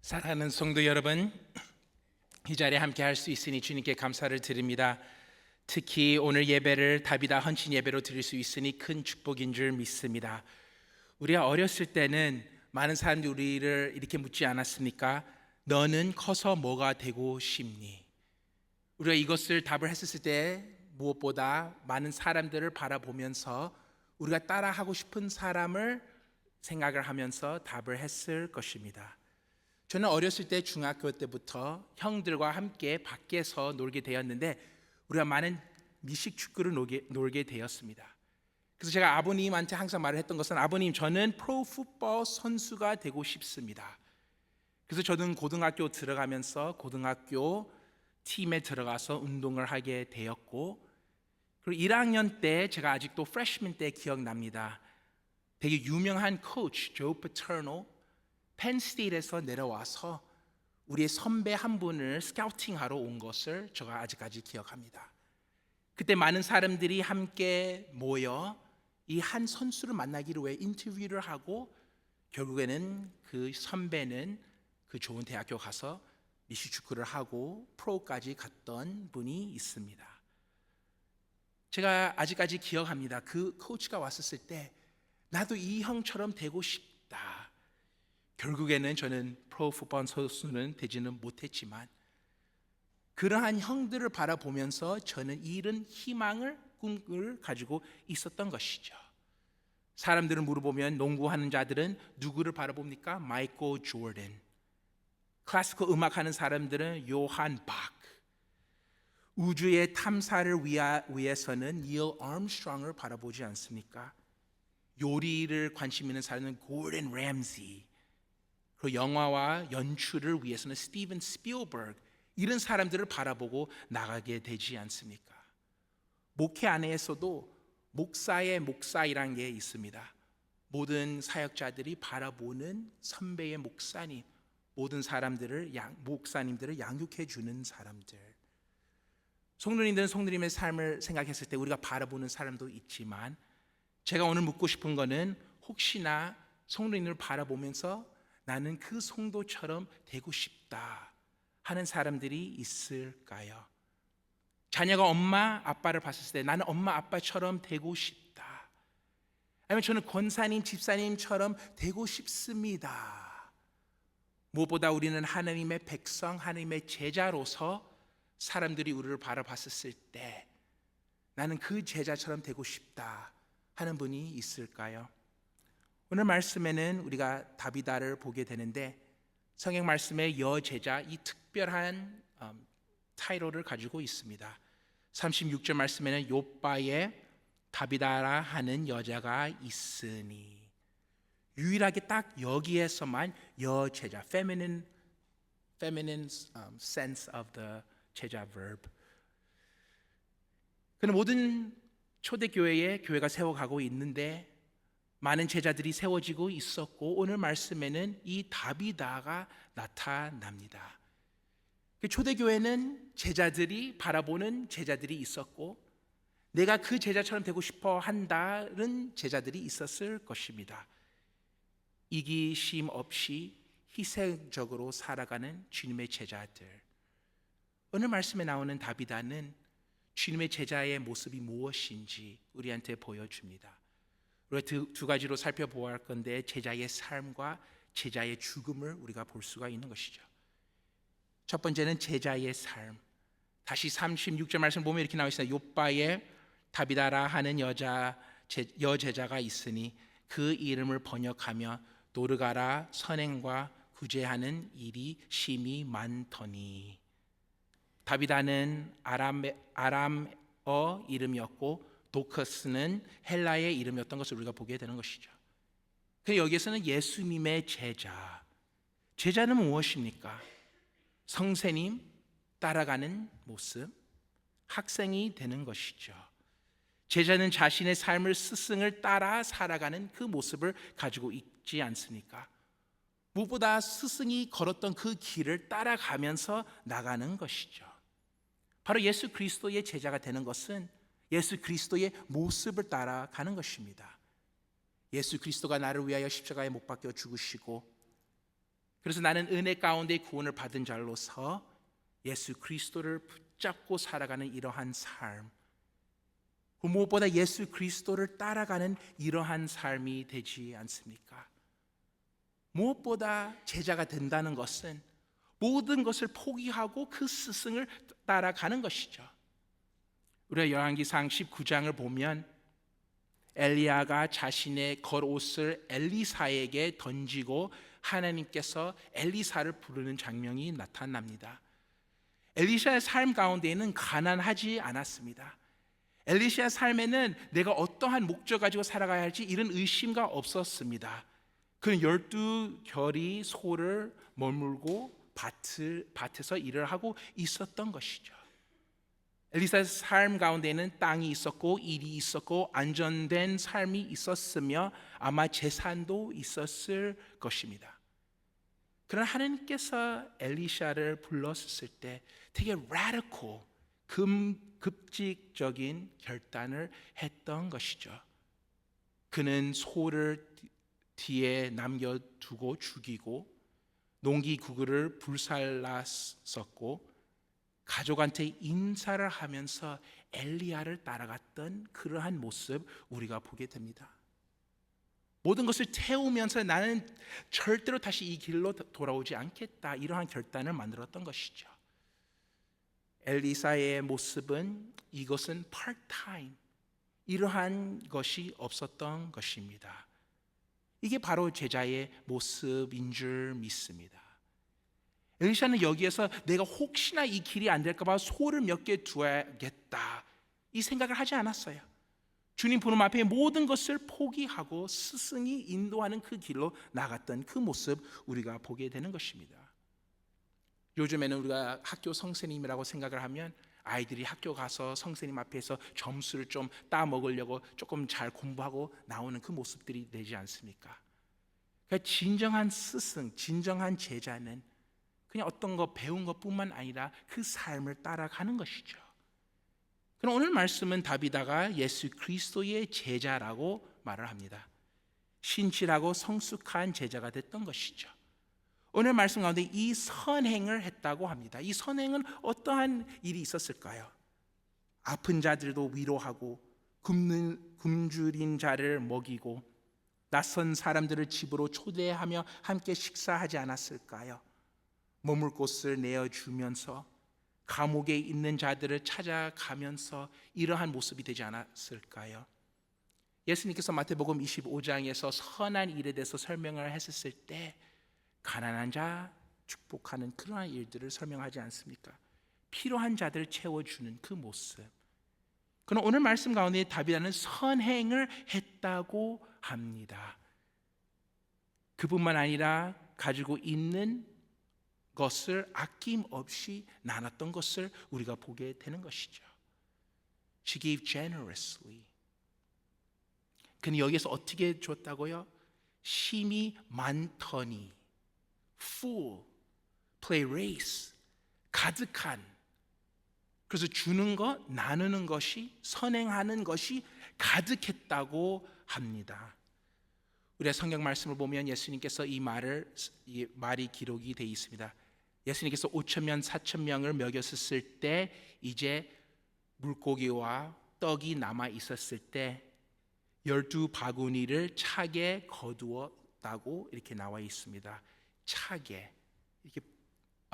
사랑하는 성도 여러분, 이 자리에 함께 할 수 있으니 주님께 감사를 드립니다. 특히 오늘 예배를 다비다 헌신 예배로 드릴 수 있으니 큰 축복인 줄 믿습니다. 우리가 어렸을 때는 많은 사람들이 우리를 이렇게 묻지 않았습니까? 너는 커서 뭐가 되고 싶니? 우리가 이것을 답을 했었을 때 무엇보다 많은 사람들을 바라보면서 우리가 따라하고 싶은 사람을 생각을 하면서 답을 했을 것입니다. 저는 어렸을 때 중학교 때부터 형들과 함께 밖에서 놀게 되었는데 우리가 많은 미식 축구를 놀게 되었습니다. 그래서 제가 아버님한테 항상 말을 했던 것은 아버님, 저는 프로풋볼 선수가 되고 싶습니다. 그래서 저는 고등학교 들어가면서 고등학교 팀에 들어가서 운동을 하게 되었고, 그리고 1학년 때 제가 아직도 프레시맨 때 기억납니다. 되게 유명한 코치 조 패터노 펜스테이트에서 내려와서 우리의 선배 한 분을 스카우팅하러 온 것을 제가 아직까지 기억합니다. 그때 많은 사람들이 함께 모여 이 한 선수를 만나기를 위해 인터뷰를 하고 결국에는 그 선배는 그 좋은 대학교 가서 미식축구를 하고 프로까지 갔던 분이 있습니다. 제가 아직까지 기억합니다. 그 코치가 왔었을 때 나도 이 형처럼 되고 싶다. 결국에는 저는 프로풋볼 선수는 되지는 못했지만 그러한 형들을 바라보면서 저는 이런 희망을 꿈을 가지고 있었던 것이죠. 사람들을 물어보면 농구하는 자들은 누구를 바라봅니까? 마이클 조던. 클래시컬 음악하는 사람들은 요한 박. 우주의 탐사를 위해서는 닐 암스트롱을 바라보지 않습니까? 요리를 관심 있는 사람은 고던 램지. 그리고 영화와 연출을 위해서는 스티븐 스필버그, 이런 사람들을 바라보고 나가게 되지 않습니까? 목회 안에서도 목사의 목사이란 게 있습니다. 모든 사역자들이 바라보는 선배의 목사님, 모든 사람들을 목사님들을 양육해 주는 사람들. 성도님들은 성도님의 삶을 생각했을 때 우리가 바라보는 사람도 있지만 제가 오늘 묻고 싶은 거는 혹시나 성도님을 바라보면서 나는 그 성도처럼 되고 싶다 하는 사람들이 있을까요? 자녀가 엄마 아빠를 봤을 때 나는 엄마 아빠처럼 되고 싶다. 아니면 저는 권사님 집사님처럼 되고 싶습니다. 무엇보다 우리는 하나님의 백성, 하나님의 제자로서 사람들이 우리를 바라봤을 때 나는 그 제자처럼 되고 싶다 하는 분이 있을까요? 오늘 말씀에는 우리가 다비다를 보게 되는데 성경 말씀에 여제자, 이 특별한 타이틀을 가지고 있습니다. 36절 말씀에는 욥바에 다비다라 하는 여자가 있으니, 유일하게 딱 여기에서만 여제자, feminine sense of the 제자 verb. 그는 모든 초대교회에 교회가 세워가고 있는데 많은 제자들이 세워지고 있었고 오늘 말씀에는 이 다비다가 나타납니다. 초대교회는 제자들이 바라보는 제자들이 있었고 내가 그 제자처럼 되고 싶어 한다는 제자들이 있었을 것입니다. 이기심 없이 희생적으로 살아가는 주님의 제자들. 오늘 말씀에 나오는 다비다는 주님의 제자의 모습이 무엇인지 우리한테 보여줍니다. 우리가 두 가지로 살펴보아야 할 건데 제자의 삶과 제자의 죽음을 우리가 볼 수가 있는 것이죠. 첫 번째는 제자의 삶. 다시 36절 말씀 보면 이렇게 나와 있어요. 욥바에 다비다라 하는 여제자가 있으니 그 이름을 번역하며 노르가라 선행과 구제하는 일이 심히 많더니. 다비다는 아람어 이름이었고 도커스는 헬라의 이름이었던 것을 우리가 보게 되는 것이죠. 그래서 여기에서는 예수님의 제자. 제자는 무엇입니까? 성세님 따라가는 모습, 학생이 되는 것이죠. 제자는 자신의 삶을 스승을 따라 살아가는 그 모습을 가지고 있지 않습니까? 무엇보다 스승이 걸었던 그 길을 따라가면서 나가는 것이죠. 바로 예수 그리스도의 제자가 되는 것은 예수 그리스도의 모습을 따라가는 것입니다. 예수 그리스도가 나를 위하여 십자가에 못 박혀 죽으시고 그래서 나는 은혜 가운데 구원을 받은 자로서 예수 그리스도를 붙잡고 살아가는 이러한 삶, 무엇보다 예수 그리스도를 따라가는 이러한 삶이 되지 않습니까? 무엇보다 제자가 된다는 것은 모든 것을 포기하고 그 스승을 따라가는 것이죠. 우리가 열왕기상 19장을 보면 엘리야가 자신의 겉옷을 엘리사에게 던지고 하나님께서 엘리사를 부르는 장면이 나타납니다. 엘리샤의 삶 가운데에는 가난하지 않았습니다. 엘리샤의 삶에는 내가 어떠한 목적 가지고 살아가야 할지 이런 의심가 없었습니다. 그는 12결이 소를 머물고 밭에서 일을 하고 있었던 것이죠. 엘리사의 삶 가운데는 땅이 있었고 일이 있었고 안전된 삶이 있었으며 아마 재산도 있었을 것입니다. 그러나 하나님께서 엘리샤를 불렀을 때 되게 radical, 급직적인 결단을 했던 것이죠. 그는 소를 뒤에 남겨두고 죽이고 농기구를 불살랐었고 가족한테 인사를 하면서 엘리야를 따라갔던 그러한 모습 우리가 보게 됩니다. 모든 것을 태우면서 나는 절대로 다시 이 길로 돌아오지 않겠다, 이러한 결단을 만들었던 것이죠. 엘리사의 모습은 이것은 part-time, 이러한 것이 없었던 것입니다. 이게 바로 제자의 모습인 줄 믿습니다. 엘리샤는 여기에서 내가 혹시나 이 길이 안 될까 봐 소를 몇 개 두어야겠다, 이 생각을 하지 않았어요. 주님 부름 앞에 모든 것을 포기하고 스승이 인도하는 그 길로 나갔던 그 모습 우리가 보게 되는 것입니다. 요즘에는 우리가 학교 선생님이라고 생각을 하면 아이들이 학교 가서 선생님 앞에서 점수를 좀 따먹으려고 조금 잘 공부하고 나오는 그 모습들이 되지 않습니까? 그러니까 진정한 스승, 진정한 제자는 그냥 어떤 거 배운 것뿐만 아니라 그 삶을 따라가는 것이죠. 그럼 오늘 말씀은 다비다가 예수 그리스도의 제자라고 말을 합니다. 신실하고 성숙한 제자가 됐던 것이죠. 오늘 말씀 가운데 이 선행을 했다고 합니다. 이 선행은 어떠한 일이 있었을까요? 아픈 자들도 위로하고 굶주린 자를 먹이고 낯선 사람들을 집으로 초대하며 함께 식사하지 않았을까요? 머물 곳을 내어주면서 감옥에 있는 자들을 찾아가면서 이러한 모습이 되지 않았을까요? 예수님께서 마태복음 25장에서 선한 일에 대해서 설명을 했을 때 가난한 자 축복하는 그러한 일들을 설명하지 않습니까? 필요한 자들을 채워주는 그 모습. 그럼 오늘 말씀 가운데 다비다는 선행을 했다고 합니다. 그뿐만 아니라 가지고 있는 것을 아낌없이 나눴던 것을 우리가 보게 되는 것이죠. She gave generously. 그는 여기에서 어떻게 줬다고요? 심이 많더니, full, play race, 가득한. 그래서 주는 것, 나누는 것이, 선행하는 것이 가득했다고 합니다. 우리가 성경 말씀을 보면 예수님께서 이 말이 기록이 되어 있습니다. 예수님께서 5,000명, 4,000명을 먹였을 때 이제 물고기와 떡이 남아 있었을 때 12바구니를 차게 거두었다고 이렇게 나와 있습니다. 차게, 이렇게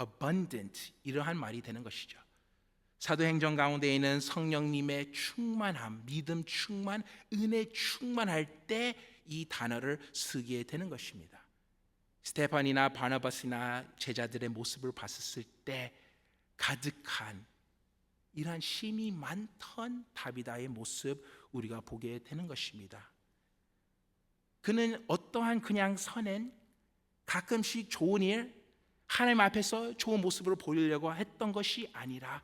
abundant, 이러한 말이 되는 것이죠. 사도행전 가운데 있는 성령님의 충만함, 믿음 충만, 은혜 충만할 때 이 단어를 쓰게 되는 것입니다. 스테판이나 바나바스나 제자들의 모습을 봤을 때 가득한 이러한 심이 많던 다비다의 모습 우리가 보게 되는 것입니다. 그는 어떠한 그냥 선행, 가끔씩 좋은 일, 하나님 앞에서 좋은 모습으로 보이려고 했던 것이 아니라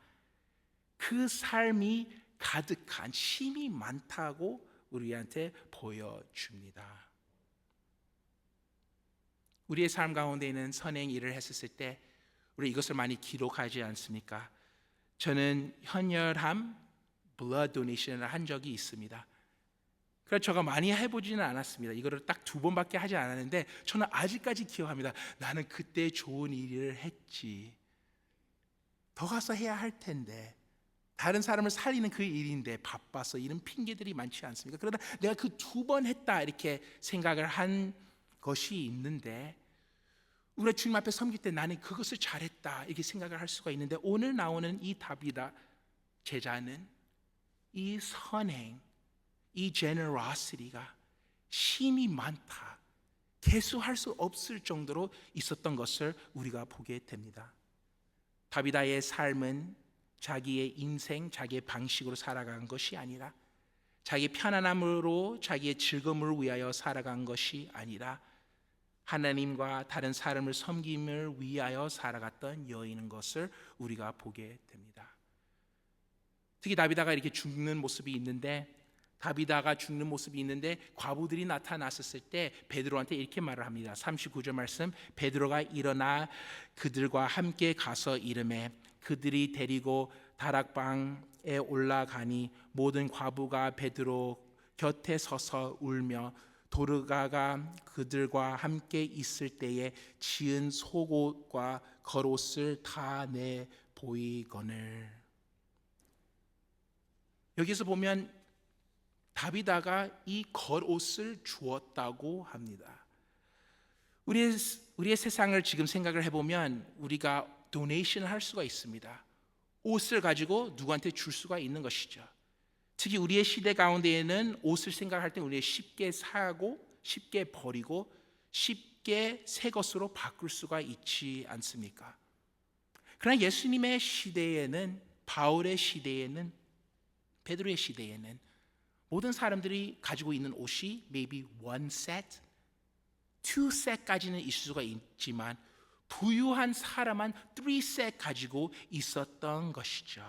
그 삶이 가득한 심이 많다고 우리한테 보여줍니다. 우리의 삶 가운데는 선행 일을 했을 때 우리 이것을 많이 기록하지 않습니까? 저는 헌혈함, blood donation을 한 적이 있습니다. 그래서 제가 많이 해보지는 않았습니다. 이거를 딱 2번밖에 하지 않았는데 저는 아직까지 기억합니다. 나는 그때 좋은 일을 했지. 더 가서 해야 할 텐데, 다른 사람을 살리는 그 일인데 바빠서, 이런 핑계들이 많지 않습니까? 그러다 내가 그 2번 했다 이렇게 생각을 한 것이 있는데, 우리가 주님 앞에 섬길 때 나는 그것을 잘했다 이렇게 생각을 할 수가 있는데, 오늘 나오는 이 다비다 제자는 이 선행, 이 generosity가 힘이 많다, 개수할 수 없을 정도로 있었던 것을 우리가 보게 됩니다. 다비다의 삶은 자기의 인생, 자기의 방식으로 살아간 것이 아니라, 자기의 편안함으로 자기의 즐거움을 위하여 살아간 것이 아니라, 하나님과 다른 사람을 섬김을 위하여 살아갔던 여인인 것을 우리가 보게 됩니다. 특히 다비다가 이렇게 죽는 모습이 있는데, 과부들이 나타났었을 때 베드로한테 이렇게 말을 합니다. 39절 말씀, 베드로가 일어나 그들과 함께 가서 이르매 그들이 데리고 다락방에 올라가니 모든 과부가 베드로 곁에 서서 울며 도르가가 그들과 함께 있을 때에 지은 속옷과 겉옷을 다 내 보이거늘. 여기서 보면 다비다가 이 겉옷을 주었다고 합니다. 우리의 세상을 지금 생각을 해보면 우리가 도네이션을 할 수가 있습니다. 옷을 가지고 누구한테 줄 수가 있는 것이죠. 특히 우리의 시대 가운데에는 옷을 생각할 때 우리가 쉽게 사고 쉽게 버리고 쉽게 새 것으로 바꿀 수가 있지 않습니까? 그러나 예수님의 시대에는, 바울의 시대에는, 베드로의 시대에는 모든 사람들이 가지고 있는 옷이 maybe 1set, 2set까지는 있을 수가 있지만 부유한 사람만 3set 가지고 있었던 것이죠.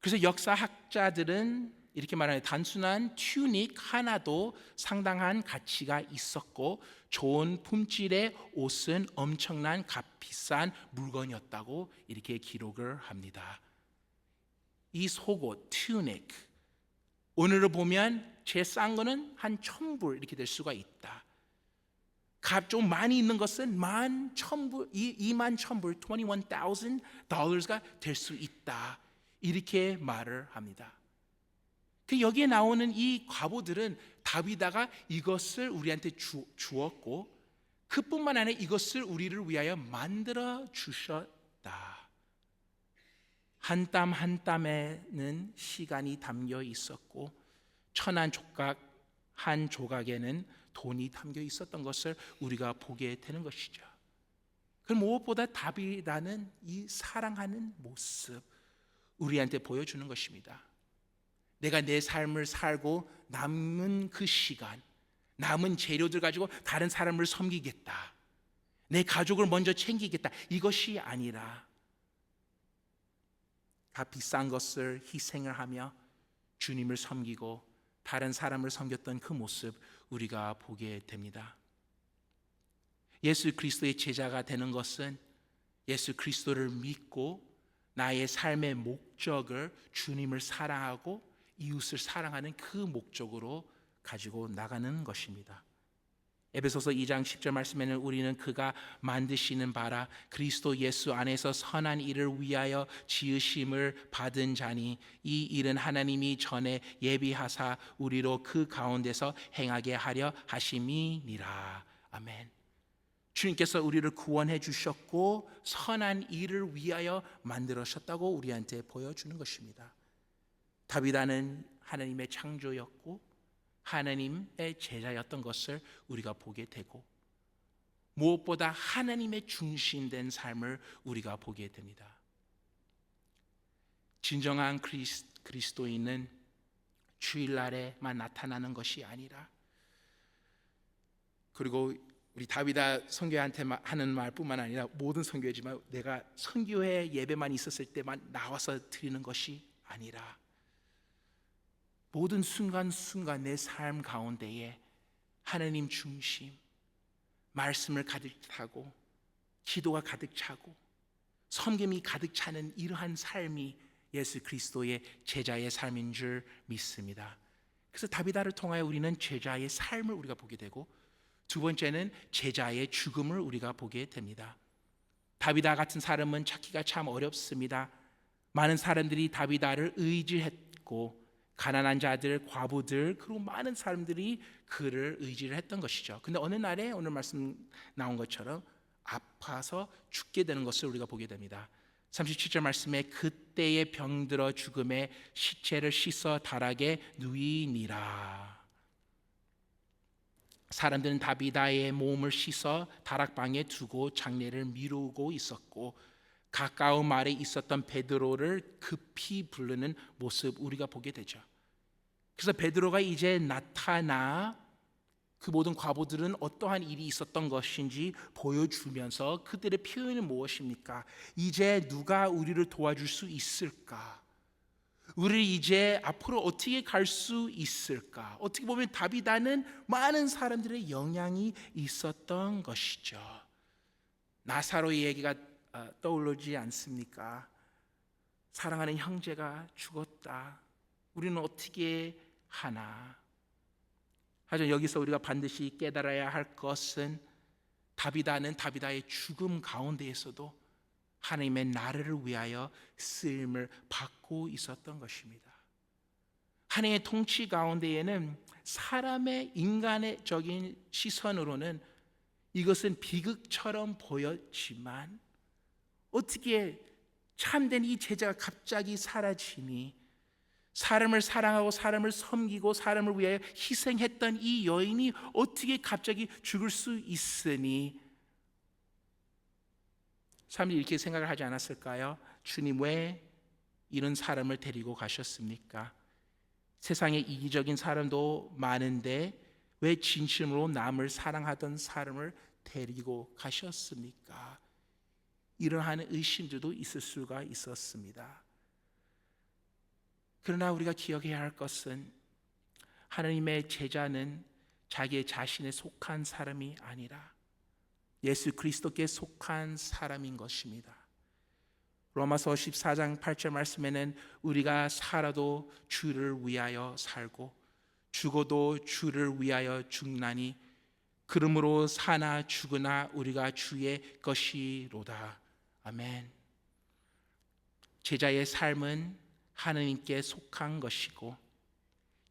그래서 역사학자들은 이렇게 말하는, 단순한 튜닉 하나도 상당한 가치가 있었고 좋은 품질의 옷은 엄청난 값비싼 물건이었다고 이렇게 기록을 합니다. 이 속옷, 튜닉, 오늘로 보면 제일 싼 거는 한 1,000불 이렇게 될 수가 있다. 값 좀 많이 있는 것은 11,000불, 21,000불, $21,000가 될 수 있다, 이렇게 말을 합니다. 여기에 나오는 이 과부들은 다비다가 이것을 우리한테 주었고, 그뿐만 아니라 이것을 우리를 위하여 만들어 주셨다. 한 땀 한 땀에는 시간이 담겨 있었고 천한 조각 한 조각에는 돈이 담겨 있었던 것을 우리가 보게 되는 것이죠. 그럼 무엇보다 다비다는 이 사랑하는 모습 우리한테 보여주는 것입니다. 내가 내 삶을 살고 남은 그 시간, 남은 재료들 가지고 다른 사람을 섬기겠다, 내 가족을 먼저 챙기겠다, 이것이 아니라 다 비싼 것을 희생을 하며 주님을 섬기고 다른 사람을 섬겼던 그 모습 우리가 보게 됩니다. 예수 그리스도의 제자가 되는 것은 예수 그리스도를 믿고 나의 삶의 목적을 주님을 사랑하고 이웃을 사랑하는 그 목적으로 가지고 나가는 것입니다. 에베소서 2장 10절 말씀에는 우리는 그가 만드시는 바라 그리스도 예수 안에서 선한 일을 위하여 지으심을 받은 자니 이 일은 하나님이 전에 예비하사 우리로 그 가운데서 행하게 하려 하심이니라. 아멘. 주님께서 우리를 구원해 주셨고 선한 일을 위하여 만들으셨다고 우리한테 보여주는 것입니다. 다비다는 하나님의 창조였고 하나님의 제자였던 것을 우리가 보게 되고, 무엇보다 하나님의 중심된 삶을 우리가 보게 됩니다. 진정한 그리스도인은 주일날에만 나타나는 것이 아니라, 그리고 우리 다비다 선교한테 하는 말뿐만 아니라 모든 선교지만 내가 선교회 예배만 있었을 때만 나와서 드리는 것이 아니라 모든 순간순간 내 삶 가운데에 하나님 중심, 말씀을 가득 차고 기도가 가득 차고 섬김이 가득 차는 이러한 삶이 예수 그리스도의 제자의 삶인 줄 믿습니다. 그래서 다비다를 통하여 우리는 제자의 삶을 우리가 보게 되고, 두 번째는 제자의 죽음을 우리가 보게 됩니다. 다비다 같은 사람은 찾기가 참 어렵습니다. 많은 사람들이 다비다를 의지했고, 가난한 자들, 과부들, 그리고 많은 사람들이 그를 의지를 했던 것이죠. 근데 어느 날에 오늘 말씀 나온 것처럼 아파서 죽게 되는 것을 우리가 보게 됩니다. 37절 말씀에 그때에 병들어 죽음에 시체를 씻어 다락에 누이니라. 사람들은 다비다의 몸을 씻어 다락방에 두고 장례를 미루고 있었고, 가까운 마을에 있었던 베드로를 급히 부르는 모습 우리가 보게 되죠. 그래서 베드로가 이제 나타나 그 모든 과부들은 어떠한 일이 있었던 것인지 보여주면서 그들의 표현은 무엇입니까? 이제 누가 우리를 도와줄 수 있을까? 우리 이제 앞으로 어떻게 갈 수 있을까? 어떻게 보면 다비다는 많은 사람들의 영향이 있었던 것이죠. 나사로의 얘기가 떠오르지 않습니까? 사랑하는 형제가 죽었다. 우리는 어떻게 하나? 하지만 여기서 우리가 반드시 깨달아야 할 것은 다비다는 다비다의 죽음 가운데에서도 하나님의 나라를 위하여 쓰임을 받고 있었던 것입니다. 하나님의 통치 가운데에는 사람의 인간적인 시선으로는 이것은 비극처럼 보였지만, 어떻게 참된 이 제자가 갑자기 사라지니, 사람을 사랑하고 사람을 섬기고 사람을 위하여 희생했던 이 여인이 어떻게 갑자기 죽을 수 있으니, 사람들이 이렇게 생각을 하지 않았을까요? 주님, 왜 이런 사람을 데리고 가셨습니까? 세상에 이기적인 사람도 많은데 왜 진심으로 남을 사랑하던 사람을 데리고 가셨습니까? 이러한 의심들도 있을 수가 있었습니다. 그러나 우리가 기억해야 할 것은 하나님의 제자는 자기 자신에 속한 사람이 아니라 예수 그리스도께 속한 사람인 것입니다. 로마서 14장 8절 말씀에는 우리가 살아도 주를 위하여 살고 죽어도 주를 위하여 죽나니 그러므로 사나 죽으나 우리가 주의 것이로다. 아멘. 제자의 삶은 하나님께 속한 것이고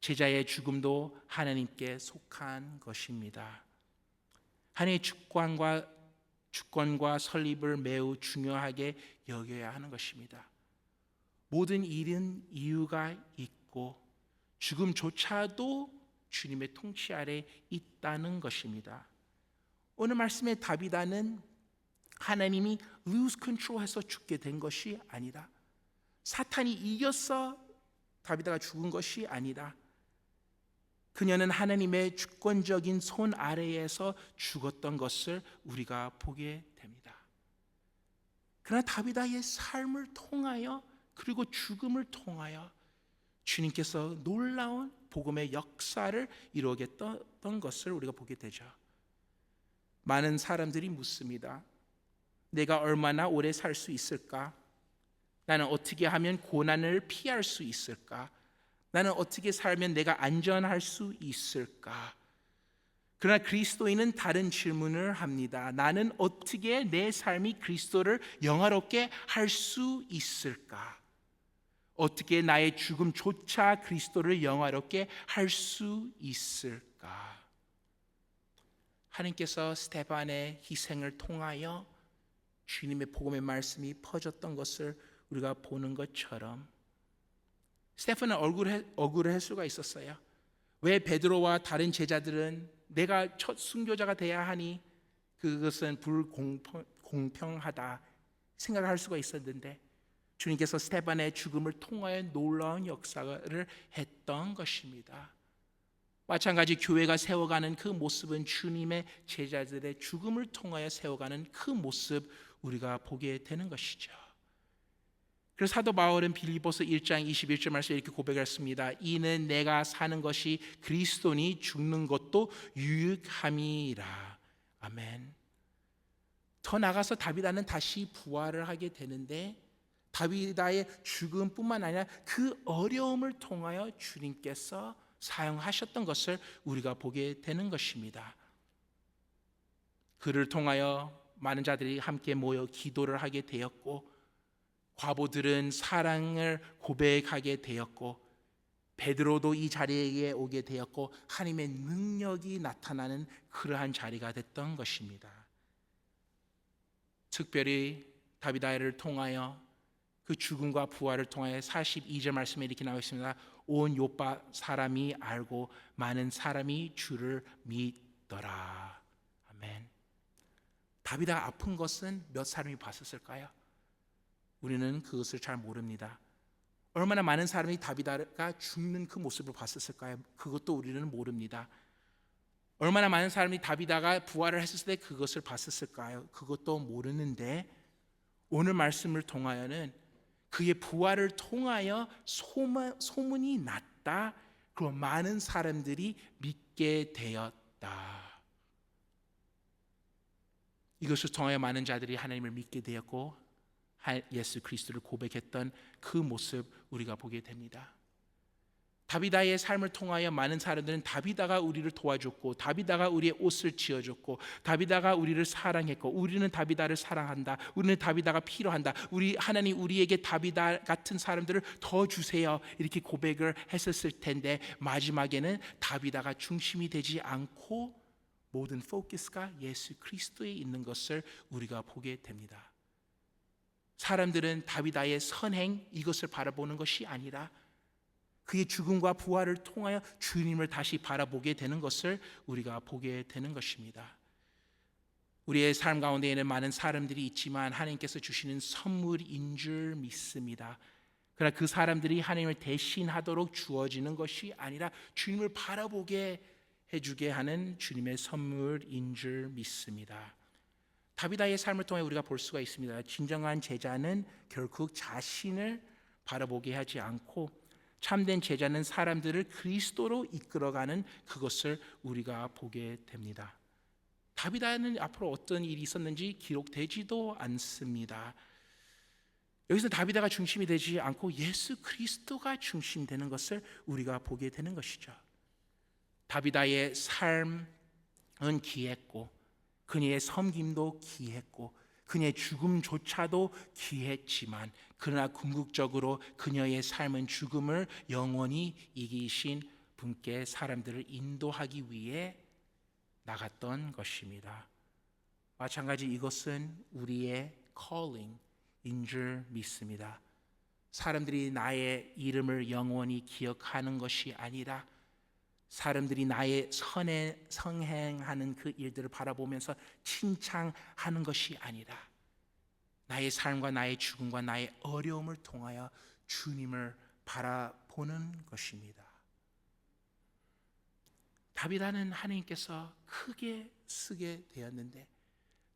제자의 죽음도 하나님께 속한 것입니다. 하나님의 주권과 설립을 매우 중요하게 여겨야 하는 것입니다. 모든 일은 이유가 있고 죽음조차도 주님의 통치 아래 있다는 것입니다. 오늘 말씀의 다비다는 하나님이 lose control해서 죽게 된 것이 아니라, 사탄이 이겨서 다비다가 죽은 것이 아니라, 그녀는 하나님의 주권적인 손 아래에서 죽었던 것을 우리가 보게 됩니다. 그러나 다비다의 삶을 통하여 그리고 죽음을 통하여 주님께서 놀라운 복음의 역사를 이루겠던 것을 우리가 보게 되죠. 많은 사람들이 묻습니다. 내가 얼마나 오래 살 수 있을까? 나는 어떻게 하면 고난을 피할 수 있을까? 나는 어떻게 살면 내가 안전할 수 있을까? 그러나 그리스도인은 다른 질문을 합니다. 나는 어떻게 내 삶이 그리스도를 영화롭게 할 수 있을까? 어떻게 나의 죽음조차 그리스도를 영화롭게 할 수 있을까? 하나님께서 스데반의 희생을 통하여 주님의 복음의 말씀이 퍼졌던 것을 우리가 보는 것처럼, 스데반은 억울할 수가 있었어요. 왜 베드로와 다른 제자들은 내가 첫 순교자가 돼야 하니 그것은 불공평하다 생각할 수가 있었는데, 주님께서 스데반의 죽음을 통하여 놀라운 역사를 했던 것입니다. 마찬가지 교회가 세워가는 그 모습은 주님의 제자들의 죽음을 통하여 세워가는 그 모습 우리가 보게 되는 것이죠. 그래서 사도 바울은 빌립보서 1장 21절 말씀에 이렇게 고백했습니다. 이는 내가 사는 것이 그리스도니 죽는 것도 유익함이라. 아멘. 더 나아가서 다비다는 다시 부활을 하게 되는데, 다비다의 죽음뿐만 아니라 그 어려움을 통하여 주님께서 사용하셨던 것을 우리가 보게 되는 것입니다. 그를 통하여 많은 자들이 함께 모여 기도를 하게 되었고, 과부들은 사랑을 고백하게 되었고, 베드로도 이 자리에 오게 되었고, 하나님의 능력이 나타나는 그러한 자리가 됐던 것입니다. 특별히 다비다를 통하여 그 죽음과 부활을 통하여 42절 말씀에 이렇게 나와 있습니다. 온 요파 사람이 알고 많은 사람이 주를 믿더라. 아멘. 다비다가 아픈 것은 몇 사람이 봤었을까요? 우리는 그것을 잘 모릅니다. 얼마나 많은 사람이 다비다가 죽는 그 모습을 봤었을까요? 그것도 우리는 모릅니다. 얼마나 많은 사람이 다비다가 부활을 했을 때 그것을 봤었을까요? 그것도 모르는데, 오늘 말씀을 통하여는 그의 부활을 통하여 소문이 났다. 그리고 많은 사람들이 믿게 되었다. 이것을 통하여 많은 자들이 하나님을 믿게 되었고, 예수 그리스도를 고백했던 그 모습 우리가 보게 됩니다. 다비다의 삶을 통하여 많은 사람들은 다비다가 우리를 도와줬고, 다비다가 우리의 옷을 지어줬고, 다비다가 우리를 사랑했고, 우리는 다비다를 사랑한다, 우리는 다비다가 필요한다, 하나님 우리에게 다비다 같은 사람들을 더 주세요, 이렇게 고백을 했었을 텐데, 마지막에는 다비다가 중심이 되지 않고 모든 포커스가 예수 그리스도에 있는 것을 우리가 보게 됩니다. 사람들은 다비다의 선행 이것을 바라보는 것이 아니라 그의 죽음과 부활을 통하여 주님을 다시 바라보게 되는 것을 우리가 보게 되는 것입니다. 우리의 삶 가운데에는 많은 사람들이 있지만 하나님께서 주시는 선물인 줄 믿습니다. 그러나 그 사람들이 하나님을 대신하도록 주어지는 것이 아니라 주님을 바라보게 해주게 하는 주님의 선물인 줄 믿습니다. 다비다의 삶을 통해 우리가 볼 수가 있습니다. 진정한 제자는 결국 자신을 바라보게 하지 않고, 참된 제자는 사람들을 그리스도로 이끌어가는 그것을 우리가 보게 됩니다. 다비다는 앞으로 어떤 일이 있었는지 기록되지도 않습니다. 여기서 다비다가 중심이 되지 않고 예수 그리스도가 중심되는 것을 우리가 보게 되는 것이죠. 다비다의 삶은 귀했고, 그녀의 섬김도 귀했고, 그녀의 죽음조차도 귀했지만, 그러나 궁극적으로 그녀의 삶은 죽음을 영원히 이기신 분께 사람들을 인도하기 위해 나갔던 것입니다. 마찬가지 이것은 우리의 calling인 줄 믿습니다. 사람들이 나의 이름을 영원히 기억하는 것이 아니라 사람들이 나의 성행하는 그 일들을 바라보면서 칭찬하는 것이 아니라 나의 삶과 나의 죽음과 나의 어려움을 통하여 주님을 바라보는 것입니다. 다비다는 하나님께서 크게 쓰게 되었는데,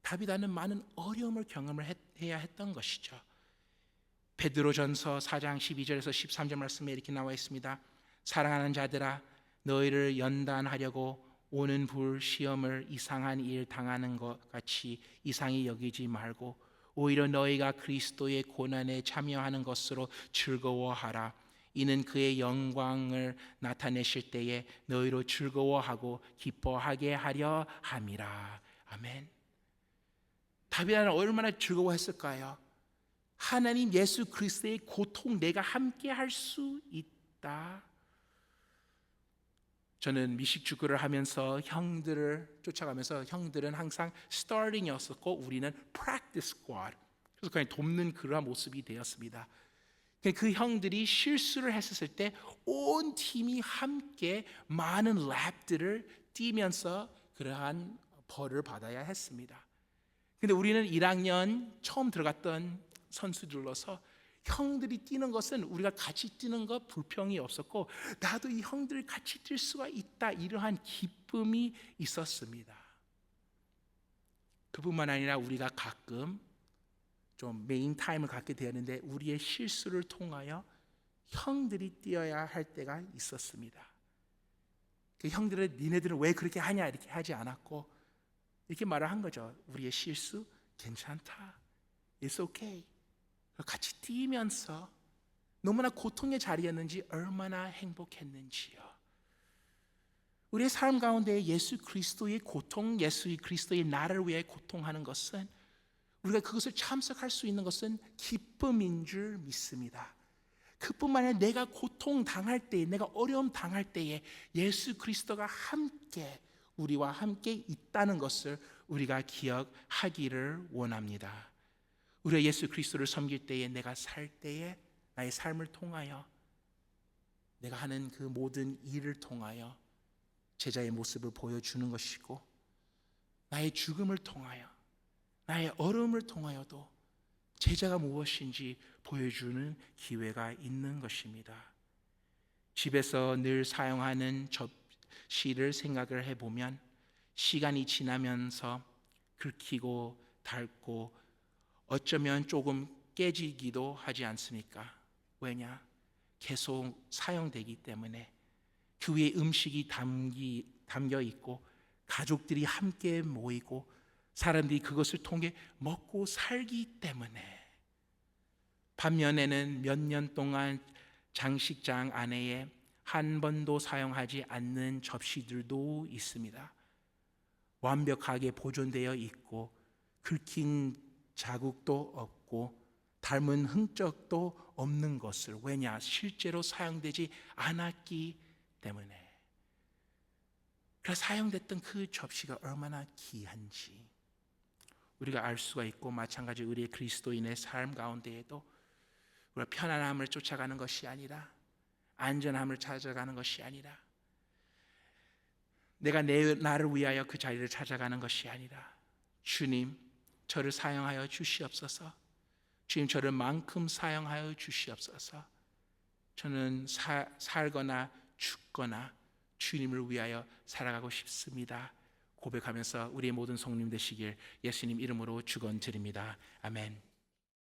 다비다는 많은 어려움을 경험을 해야 했던 것이죠. 베드로전서 4장 12절에서 13절 말씀에 이렇게 나와 있습니다. 사랑하는 자들아, 너희를 연단하려고 오는 불 시험을 이상한 일 당하는 것 같이 이상히 여기지 말고 오히려 너희가 그리스도의 고난에 참여하는 것으로 즐거워하라. 이는 그의 영광을 나타내실 때에 너희로 즐거워하고 기뻐하게 하려 함이라. 아멘. 다비다는 얼마나 즐거워했을까요? 하나님 예수 그리스도의 고통 내가 함께 할 수 있다. 저는 미식축구를 하면서 형들을 쫓아가면서, 형들은 항상 스타팅이었었고 우리는 practice squad, 그래서 그냥 돕는 그러한 모습이 되었습니다. 그 형들이 실수를 했었을 때 온 팀이 함께 많은 랩들을 뛰면서 그러한 벌을 받아야 했습니다. 근데 우리는 1학년 처음 들어갔던 선수들로서 형들이 뛰는 것은 우리가 같이 뛰는 것 불평이 없었고, 나도 이 형들 같이 뛸 수가 있다, 이러한 기쁨이 있었습니다. 그뿐만 아니라 우리가 가끔 좀 메인 타임을 갖게 되었는데 우리의 실수를 통하여 형들이 뛰어야 할 때가 있었습니다. 그 형들은 니네들은 왜 그렇게 하냐 이렇게 하지 않았고 이렇게 말을 한 거죠. 우리의 실수 괜찮다, It's okay. 같이 뛰면서 너무나 고통의 자리였는지 얼마나 행복했는지요. 우리의 삶 가운데 예수 그리스도의 고통, 예수 그리스도의 나를 위해 고통하는 것은, 우리가 그것을 참석할 수 있는 것은 기쁨인 줄 믿습니다. 그뿐만 아니라 내가 고통 당할 때에, 내가 어려움 당할 때에 예수 그리스도가 함께, 우리와 함께 있다는 것을 우리가 기억하기를 원합니다. 우리가 예수 그리스도를 섬길 때에, 내가 살 때에, 나의 삶을 통하여, 내가 하는 그 모든 일을 통하여 제자의 모습을 보여주는 것이고, 나의 죽음을 통하여, 나의 어려움을 통하여도 제자가 무엇인지 보여주는 기회가 있는 것입니다. 집에서 늘 사용하는 접시를 생각을 해보면 시간이 지나면서 긁히고 닳고 어쩌면 조금 깨지기도 하지 않습니까? 왜냐? 계속 사용되기 때문에. 그 위에 음식이 담겨 있고 가족들이 함께 모이고 사람들이 그것을 통해 먹고 살기 때문에. 반면에는 몇 년 동안 장식장 안에 한 번도 사용하지 않는 접시들도 있습니다. 완벽하게 보존되어 있고 긁힌 자국도 없고 닮은 흔적도 없는 것을, 왜냐? 실제로 사용되지 않았기 때문에. 그래서 사용됐던 그 접시가 얼마나 귀한지 우리가 알 수가 있고, 마찬가지 우리의 그리스도인의 삶 가운데에도 우리가 편안함을 쫓아가는 것이 아니라, 안전함을 찾아가는 것이 아니라, 내가 나를 위하여 그 자리를 찾아가는 것이 아니라, 주님 저를 사용하여 주시옵소서, 주님 저를 만큼 사용하여 주시옵소서, 저는 살거나 죽거나 주님을 위하여 살아가고 싶습니다 고백하면서 우리의 모든 성님 되시길 예수님 이름으로 축원드립니다. 아멘.